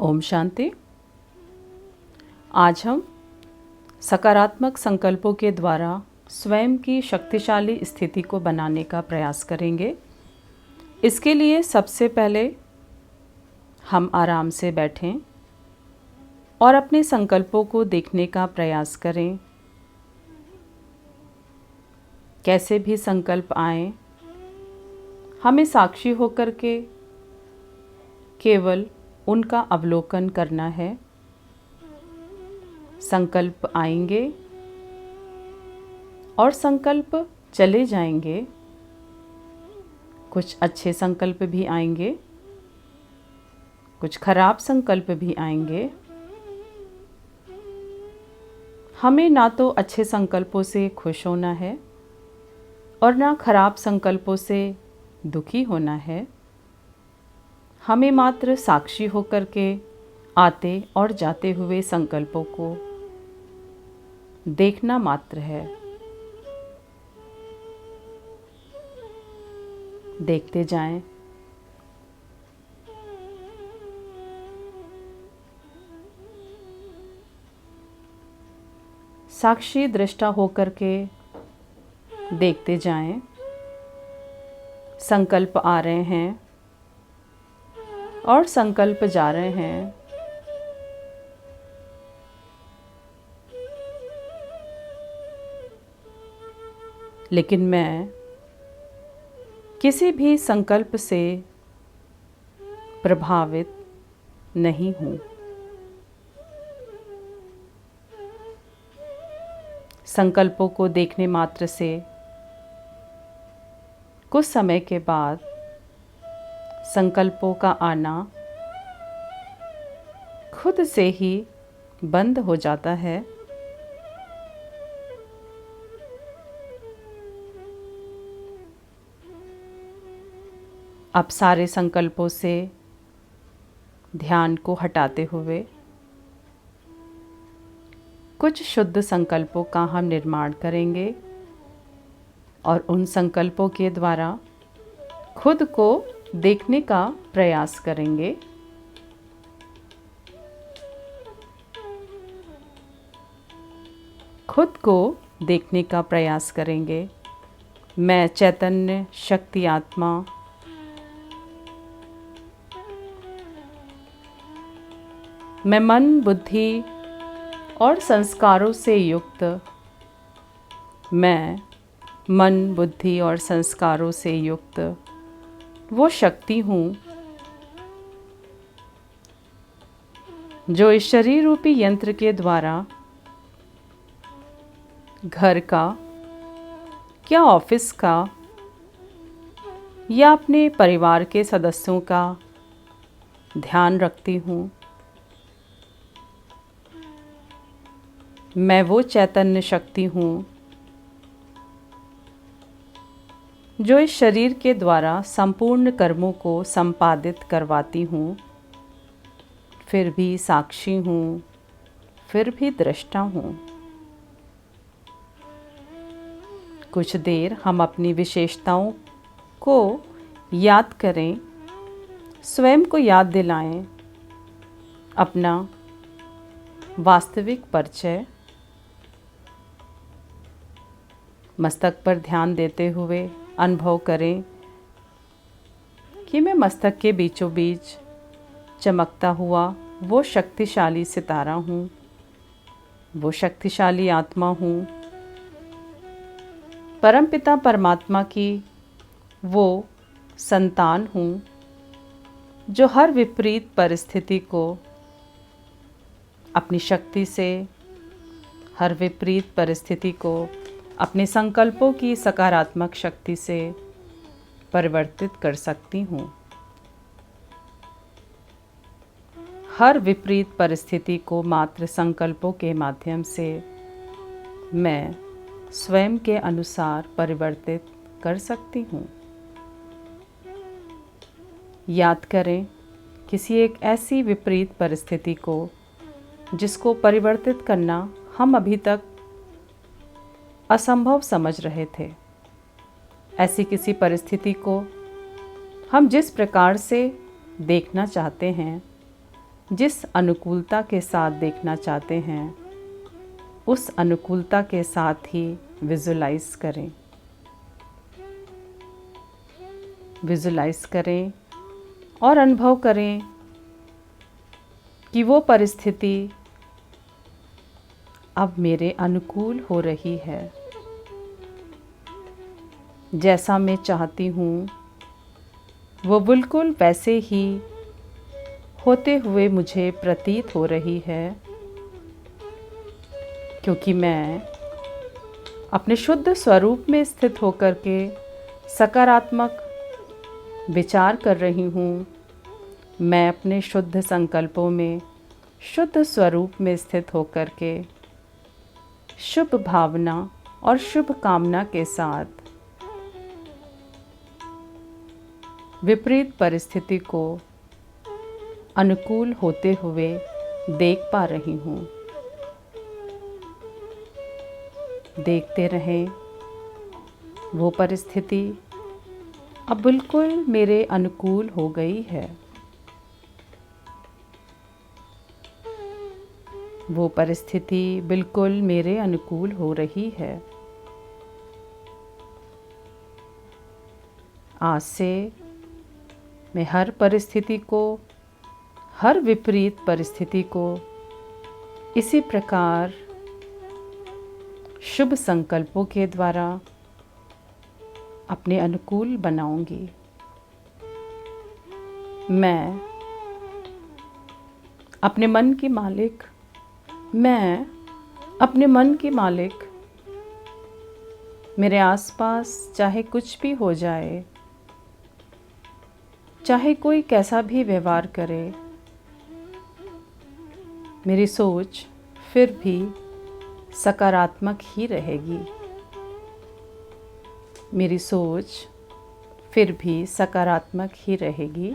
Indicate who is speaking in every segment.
Speaker 1: ओम शांति। आज हम सकारात्मक संकल्पों के द्वारा स्वयं की शक्तिशाली स्थिति को बनाने का प्रयास करेंगे। इसके लिए सबसे पहले हम आराम से बैठें और अपने संकल्पों को देखने का प्रयास करें। कैसे भी संकल्प आए, हमें साक्षी होकर के केवल उनका अवलोकन करना है। संकल्प आएंगे और संकल्प चले जाएंगे। कुछ अच्छे संकल्प भी आएंगे, कुछ खराब संकल्प भी आएंगे। हमें ना तो अच्छे संकल्पों से खुश होना है और ना खराब संकल्पों से दुखी होना है। हमें मात्र साक्षी होकर के आते और जाते हुए संकल्पों को देखना मात्र है। देखते जाएं। साक्षी दृष्टा होकर के देखते जाएं। संकल्प आ रहे हैं और संकल्प जा रहे हैं। लेकिन मैं किसी भी संकल्प से प्रभावित नहीं हूँ। संकल्पों को देखने मात्र से कुछ समय के बाद संकल्पों का आना खुद से ही बंद हो जाता है। अब सारे संकल्पों से ध्यान को हटाते हुए कुछ शुद्ध संकल्पों का हम निर्माण करेंगे और उन संकल्पों के द्वारा खुद को देखने का प्रयास करेंगे। खुद को देखने का प्रयास करेंगे। मैं चैतन्य शक्ति आत्मा मैं मन, बुद्धि और संस्कारों से युक्त मैं मन, बुद्धि और संस्कारों से युक्त वो शक्ति हूँ जो इस शरीर रूपी यंत्र के द्वारा घर का या ऑफिस का या अपने परिवार के सदस्यों का ध्यान रखती हूँ। मैं वो चैतन्य शक्ति हूँ जो इस शरीर के द्वारा संपूर्ण कर्मों को संपादित करवाती हूँ। फिर भी साक्षी हूँ, फिर भी दृष्टा हूँ। कुछ देर हम अपनी विशेषताओं को याद करें, स्वयं को याद दिलाएं अपना वास्तविक परिचय। मस्तक पर ध्यान देते हुए अनुभव करें कि मैं मस्तक के बीचों बीच चमकता हुआ वो शक्तिशाली सितारा हूँ, वो शक्तिशाली आत्मा हूँ। परमपिता परमात्मा की वो संतान हूँ जो हर विपरीत परिस्थिति को अपनी शक्ति से, हर विपरीत परिस्थिति को अपने संकल्पों की सकारात्मक शक्ति से परिवर्तित कर सकती हूँ। हर विपरीत परिस्थिति को मात्र संकल्पों के माध्यम से मैं स्वयं के अनुसार परिवर्तित कर सकती हूँ। याद करें किसी एक ऐसी विपरीत परिस्थिति को जिसको परिवर्तित करना हम अभी तक असंभव समझ रहे थे। ऐसी किसी परिस्थिति को हम जिस प्रकार से देखना चाहते हैं जिस अनुकूलता के साथ देखना चाहते हैं उस अनुकूलता के साथ ही विजुलाइज करें। विजुलाइज करें और अनुभव करें कि वो परिस्थिति अब मेरे अनुकूल हो रही है। जैसा मैं चाहती हूँ वो बिल्कुल वैसे ही होते हुए मुझे प्रतीत हो रही है, क्योंकि मैं अपने शुद्ध स्वरूप में स्थित होकर के सकारात्मक विचार कर रही हूँ। मैं अपने शुद्ध संकल्पों में शुद्ध स्वरूप में स्थित होकर के शुभ भावना और शुभ कामना के साथ विपरीत परिस्थिति को अनुकूल होते हुए देख पा रही हूँ। देखते रहें, वो परिस्थिति अब बिल्कुल मेरे अनुकूल हो गई है। वो परिस्थिति बिल्कुल मेरे अनुकूल हो रही है। आज से मैं हर परिस्थिति को, हर विपरीत परिस्थिति को इसी प्रकार शुभ संकल्पों के द्वारा अपने अनुकूल बनाऊंगी। मैं अपने मन की मालिक, मैं अपने मन की मालिक। मेरे आसपास चाहे कुछ भी हो जाए, चाहे कोई कैसा भी व्यवहार करे, मेरी सोच फिर भी सकारात्मक ही रहेगी। मेरी सोच फिर भी सकारात्मक ही रहेगी।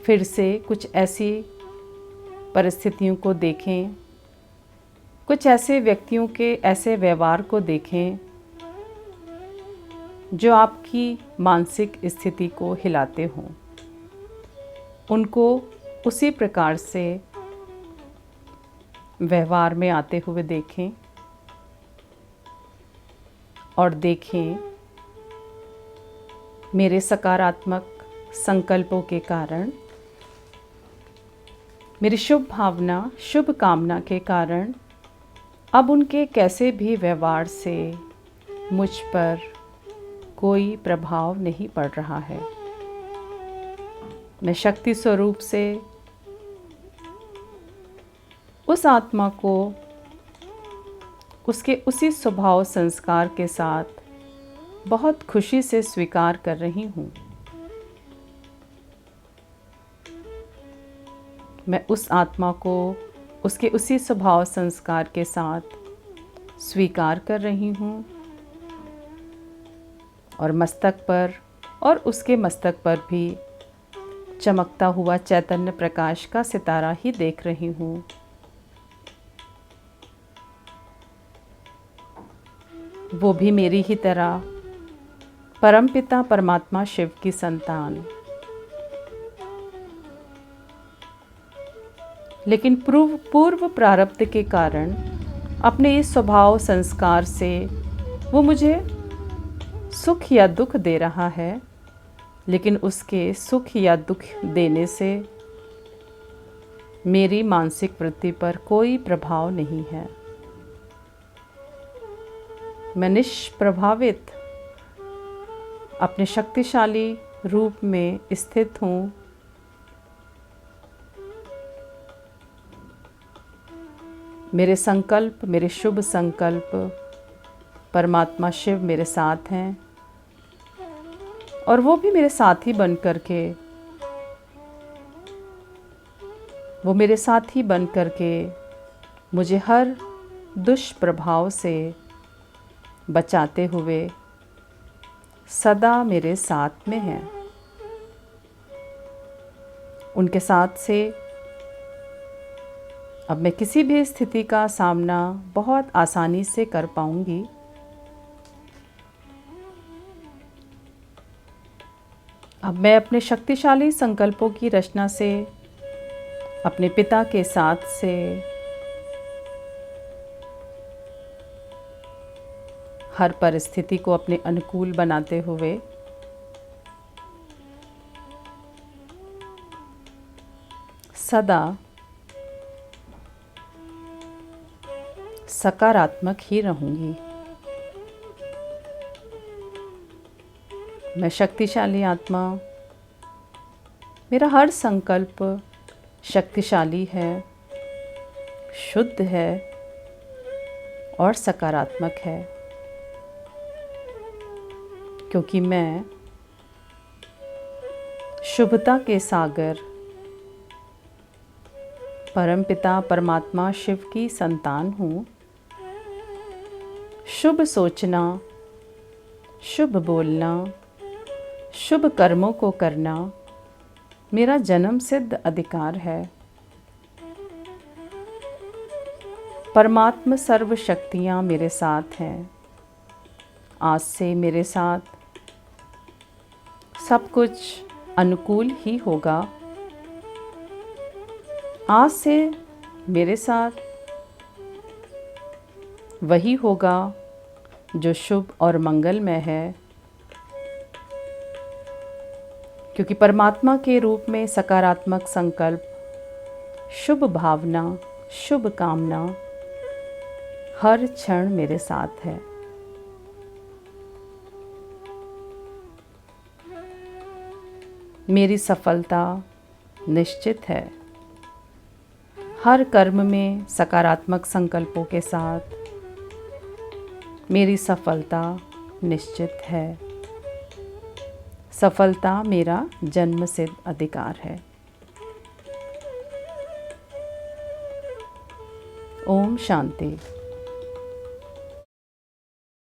Speaker 1: फिर से कुछ ऐसी परिस्थितियों को देखें, कुछ ऐसे व्यक्तियों के ऐसे व्यवहार को देखें जो आपकी मानसिक स्थिति को हिलाते हों। उनको उसी प्रकार से व्यवहार में आते हुए देखें और देखें मेरे सकारात्मक संकल्पों के कारण, मेरी शुभ भावना, शुभ कामना के कारण अब उनके कैसे भी व्यवहार से मुझ पर कोई प्रभाव नहीं पड़ रहा है। मैं शक्ति स्वरूप से उस आत्मा को उसके उसी स्वभाव संस्कार के साथ बहुत खुशी से स्वीकार कर रही हूँ। मैं उस आत्मा को उसके उसी स्वभाव संस्कार के साथ स्वीकार कर रही हूँ और मस्तक पर और उसके मस्तक पर भी चमकता हुआ चैतन्य प्रकाश का सितारा ही देख रही हूँ। वो भी मेरी ही तरह परमपिता परमात्मा शिव की संतान, लेकिन पूर्व प्रारब्ध के कारण अपने इस स्वभाव संस्कार से वो मुझे सुख या दुख दे रहा है, लेकिन उसके सुख या दुख देने से मेरी मानसिक वृत्ति पर कोई प्रभाव नहीं है। मैं निष्प्रभावित अपने शक्तिशाली रूप में स्थित हूँ। मेरे संकल्प, मेरे शुभ संकल्प परमात्मा शिव मेरे साथ हैं और वो भी मेरे साथी बन करके, वो मेरे साथी बन करके मुझे हर दुष्प्रभाव से बचाते हुए सदा मेरे साथ में हैं। उनके साथ से अब मैं किसी भी स्थिति का सामना बहुत आसानी से कर पाऊंगी। अब मैं अपने शक्तिशाली संकल्पों की रचना से अपने पिता के साथ से हर परिस्थिति को अपने अनुकूल बनाते हुए सदा सकारात्मक ही रहूंगी। मैं शक्तिशाली आत्मा, मेरा हर संकल्प शक्तिशाली है, शुद्ध है और सकारात्मक है, क्योंकि मैं शुभता के सागर परमपिता परमात्मा शिव की संतान हूँ। शुभ सोचना, शुभ बोलना, शुभ कर्मों को करना मेरा जन्म सिद्ध अधिकार है। परमात्म सर्व शक्तियाँ मेरे साथ हैं। आज से मेरे साथ सब कुछ अनुकूल ही होगा। आज से मेरे साथ वही होगा जो शुभ और मंगलमय है, क्योंकि परमात्मा के रूप में सकारात्मक संकल्प, शुभ भावना, शुभ कामना हर क्षण मेरे साथ है। मेरी सफलता निश्चित है। हर कर्म में सकारात्मक संकल्पों के साथ मेरी सफलता निश्चित है। सफलता मेरा जन्मसिद्ध अधिकार है। ओम शांति।